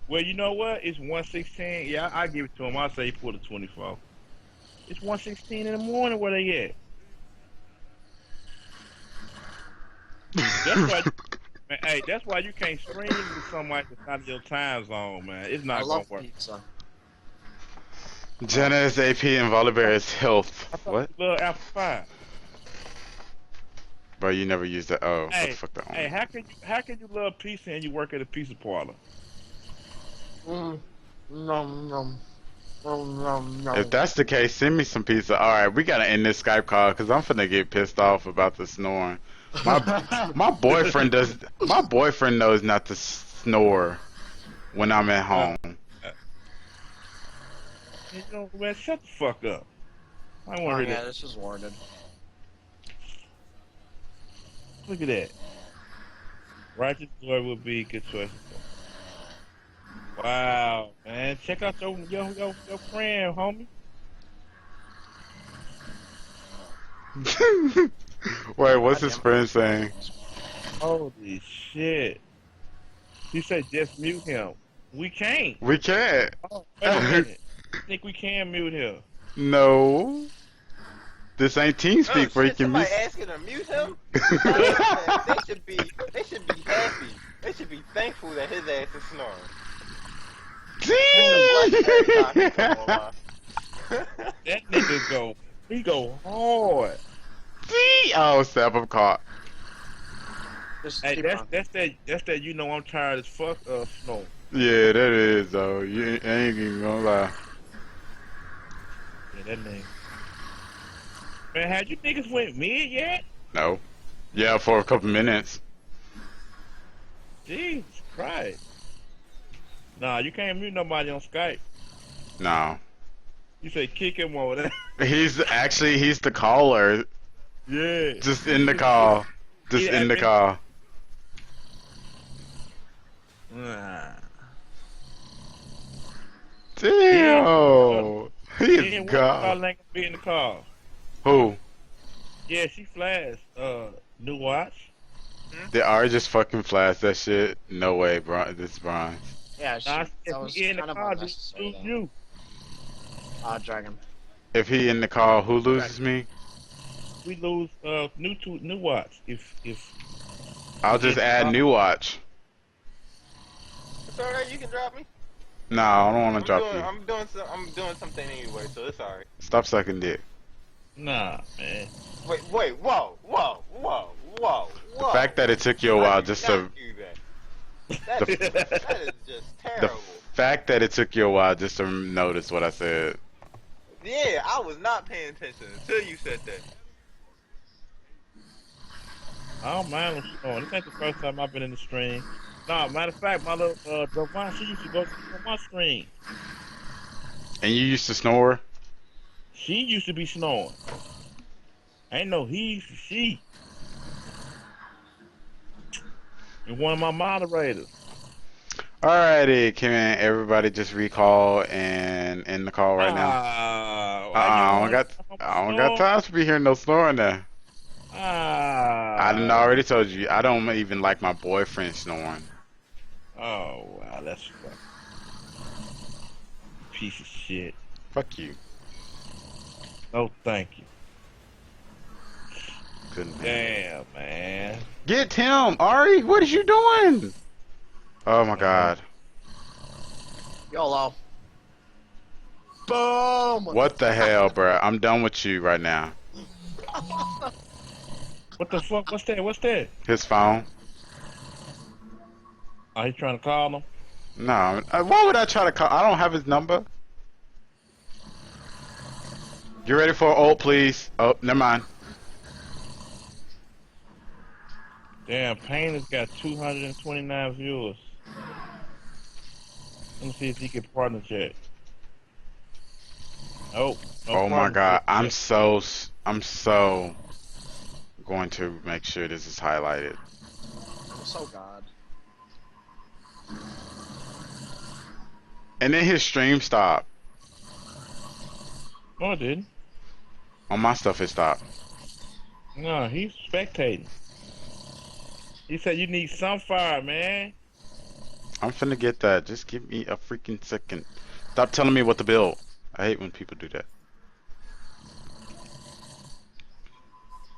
Well, you know what? It's 1:16. Yeah, I give it to him. I'll say he pulled a 24. It's 1:16 in the morning where they at. That's why, man, hey, that's why you can't stream with somebody that's not in your time zone, man. It's I not gonna love work. pizza. Oh, Jenna is AP and Volibear is health. I thought What? you love Apple pie. Bro, you never used that. Oh, what the Hey, fuck that hey, on? how can you love pizza and you work at a pizza parlor? Mm. Nom nom. Nom nom If nom. that's the case, send me some pizza. Alright, we gotta end this Skype call because I'm finna get pissed off about the snoring. My my boyfriend does. My boyfriend knows not to snore when I'm at Uh, home. uh, man, shut the fuck up. I don't want Oh to hear yeah, that. this is worded. Look at that. Righteous Lord would be a good choice. Wow, man. Check out your friend, homie. Wait, what's God his damn it. friend saying? Holy shit. He said just mute him. We can't. We can't. Oh, wait a minute. I think we can mute him. No. This ain't Oh TeamSpeak where you shit! can Somebody mute. asking to mute him. Man, they should be happy. They should be thankful that his ass is snoring. Mr. Black Hairstyle, come on, man. That nigga he go hard. Oh, snap, I'm caught. Just Hey, keep that's on. that's that. I'm tired as fuck of snow. Yeah, that is, though. You ain't even gonna lie. Yeah, that name. Man, had you niggas went mid yet? No. Yeah, for a couple minutes. Jesus Christ. Nah, you can't mute nobody on Skype. No. You say kick him over there. He's the caller. Yeah. Just in the call. Just He in the admin. call. Nah. Damn. He is Then what gone. y'all ain't gonna be in the car? Who? Yeah, she flashed. New watch. They are just fucking flash that shit. No way, bro. This is bronze. Yeah, Nah, if that was he in the kind of car, just unnecessary lose though. you. Dragon. If he in the call, who loses me? We lose new watch. If I'll he in just the add car. new watch. It's alright. You can drop me. No, I don't want to drop you. I'm doing something anyway, so it's alright. Stop sucking dick. Nah, man. Wait, whoa, whoa, whoa, whoa, The whoa. fact that it took you a while I do just not to do that. That is just the terrible. fact that it took you a while just to notice what I said. Yeah, I was not paying attention until you said that. I don't mind them snoring. This ain't the first time I've been in the stream. Nah, matter of fact, my little Devon, she used to go on my stream. And you used to snore? She used to be snoring. Ain't no he, she. And one of my moderators. Alrighty, can everybody just recall and end the call right now? Why I don't y'all got I don't got snore? time to be hearing no snoring there. I done Ah. already told you I don't even like my boyfriend snoring. Oh, wow, that's fuck. Piece of shit. Fuck you. No, thank you. Couldn't Damn, man. Get him, Ari. What is you doing? Oh my god. YOLO. Boom! What the hell, bruh? I'm done with you right now. What the fuck? What's that? What's that? His phone. Oh, he trying to call him? No. Why would I try to call? I don't have his number. You ready for an ult, please? Oh, never mind. Damn, Payne has got 229 viewers. Let me see if he can partner check. Oh, no Oh my partner god. check. I'm so going to make sure this is highlighted. I'm so god. And then his stream stopped. No, it didn't. On my stuff, it stopped. No, he's spectating. He said you need some fire, man. I'm finna get that. Just give me a freaking second. Stop telling me what to build. I hate when people do that.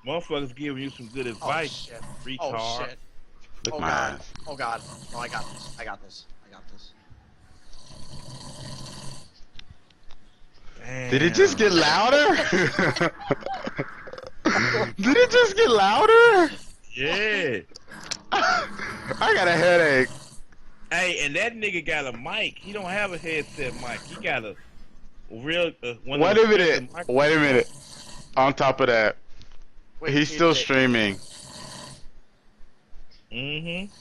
Motherfuckers giving you some good Oh advice, shit. Oh retard. shit. Lick Oh my god. ass. Oh god. No, I got this. I got this. I got this. Did it just get Damn. louder? Did it just get louder? Yeah. I got a headache. Hey, and that nigga got a mic. He don't have a headset mic. He got a real one of Wait them a minute. expensive mics. Wait a minute. On top of that, Wait, he's still TJ. streaming. Mm-hmm.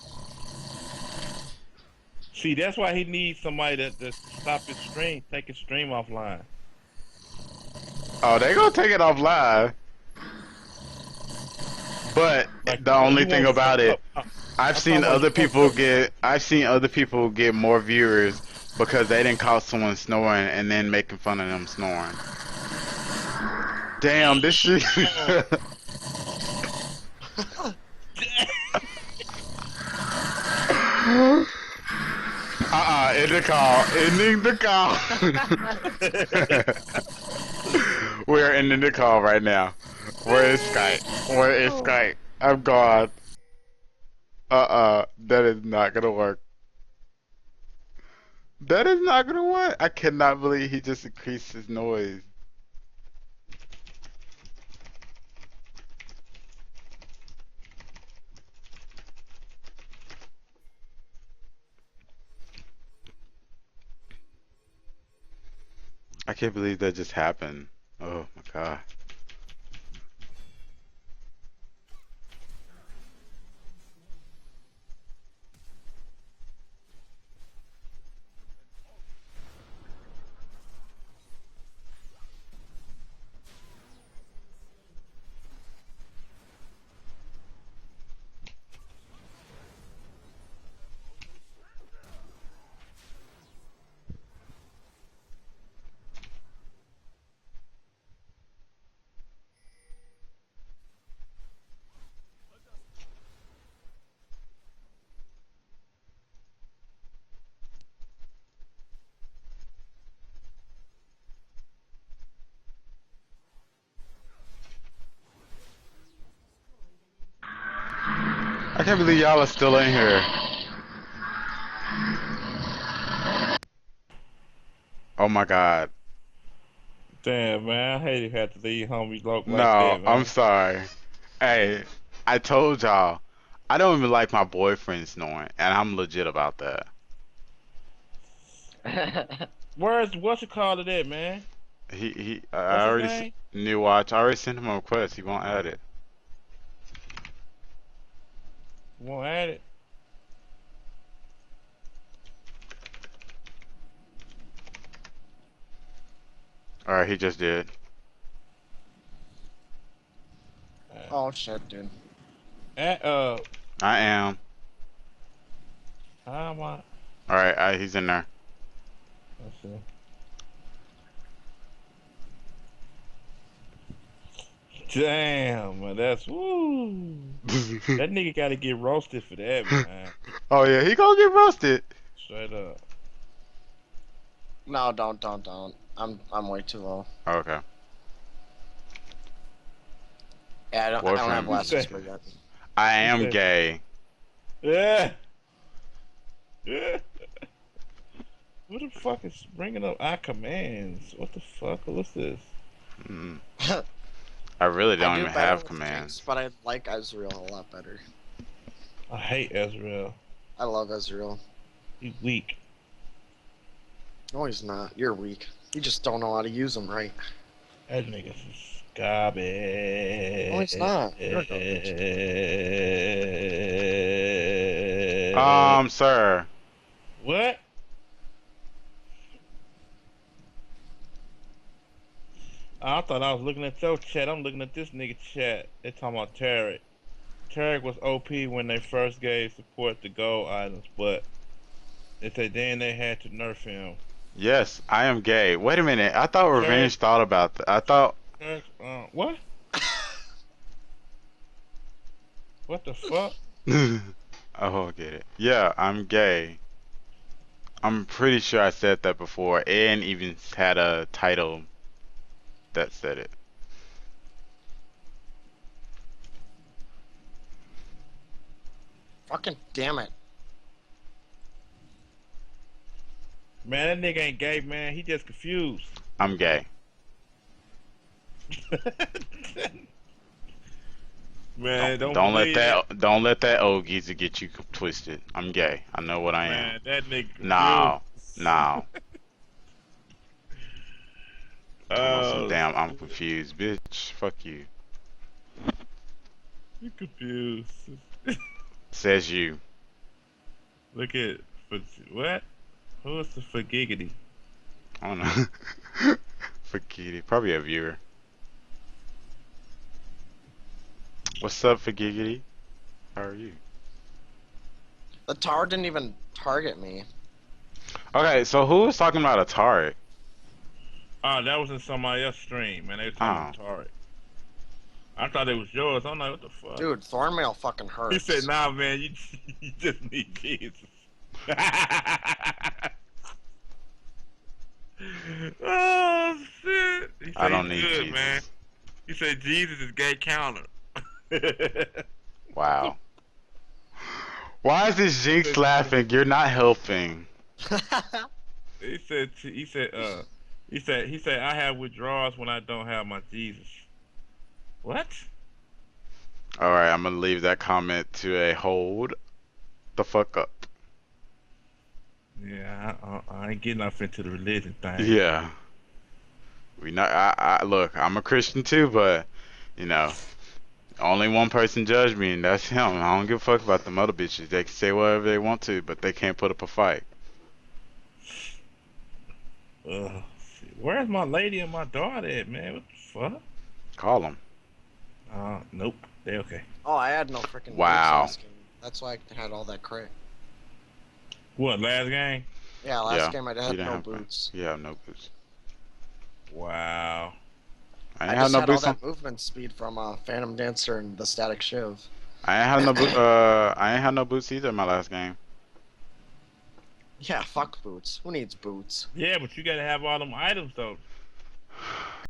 See, that's why he needs somebody to stop his stream, take his stream offline. Oh, they gonna take it off live. But Like the only you thing won't about it, I'm I've talking seen about other you won't people get more viewers because they didn't caught someone snoring and then making fun of them snoring. Damn, this shit. End the call. Ending the call. We're ending the call right now. Where is Skype? Where is Skype? I'm gone. That is not gonna work. That is not gonna work. I cannot believe he just increased his noise. I can't believe that just happened. Oh my god. I can't believe y'all are still in here. Oh my god. Damn, man, I hate to have to leave homies like No, that, I'm man. sorry. Hey, I told y'all, I don't even like my boyfriend snoring, and I'm legit about that. What's it called to that, man? I What's his already, name? new watch, I already sent him a request, he won't add it. Won't add it. Alright, he just did. Oh shit, dude. Add, I am. how am I? Alright, he's in there. Let's see. Damn, man, that's woo. That nigga gotta get roasted for that, man. Oh yeah, he gonna get roasted. Straight up. No, don't. I'm way too low. Okay. Yeah, I don't have Boyfriend. last whisper yet. I He am said- gay. Yeah. Yeah. What the fuck is bringing up our commands? What the fuck? What's this? Mm. I really don't I do even better have with commands. Jinx, but I like Ezreal a lot better. I hate Ezreal. I love Ezreal. He's weak. No, he's not. You're weak. You just don't know how to use him right. That nigga's is garbage. No, he's not. You're garbage. Sir. What? I thought I was looking at your chat. I'm looking at this nigga chat. They talking about Tarek. Tarek was OP when they first gave support to gold items, but they said then they had to nerf him. Yes, I am gay. Wait a minute. I thought Revenge thought about that. I thought. Tarek, what? What the fuck? Oh, I get it. Yeah, I'm gay. I'm pretty sure I said that before, and even had a title that said it. Fucking damn it. Man, that nigga ain't gay, man. He just confused. I'm gay. Man, don't Don't let believe that. don't let that old geezer get you twisted. I'm gay. I know what I am. Man, that nigga confused. No, no. Talking about some Oh, damn. I'm confused, bitch. Fuck you. you confused. Says you. Look at what? Who is the forgiggity? I don't know. Forget it. Probably a viewer. What's up, Forgiggity? How are you? The tower didn't even target me. Okay, so who was talking about a turret? Oh, that was in somebody else's stream, man. They were talking Oh. about Tarek. I thought it was yours. I'm like, what the fuck? Dude, Thornmail fucking He hurts. said, nah, man, you, you just need Jesus. Oh, shit. He I said, don't he's need good, man. Jesus. He said, Jesus is gay counter. Wow. Why is this Jinx laughing? You're not helping. He said, I have withdrawals when I don't have my Jesus. What? Alright, I'm gonna leave that comment to a hold the fuck up. Yeah, I ain't getting off into the religion thing. Yeah. We not I look, I'm a Christian too, but you know, only one person judged me and that's him. I don't give a fuck about them other bitches. They can say whatever they want to, but they can't put up a fight. Shit. Where's my lady and my daughter at, man? What the fuck? Call them. Nope. They okay. Oh, I had no freaking Wow. boots in this game. That's why I had all that crit. What, last game? Yeah, last game I You had didn't no have boots. You have no boots. Wow. I I ain't have just no had all boots on. that movement speed from Phantom Dancer and the Static Shiv. I ain't have no boot. I ain't have no boots either in my last game. Yeah, fuck boots. Who needs boots? Yeah, but you gotta have all them items, though.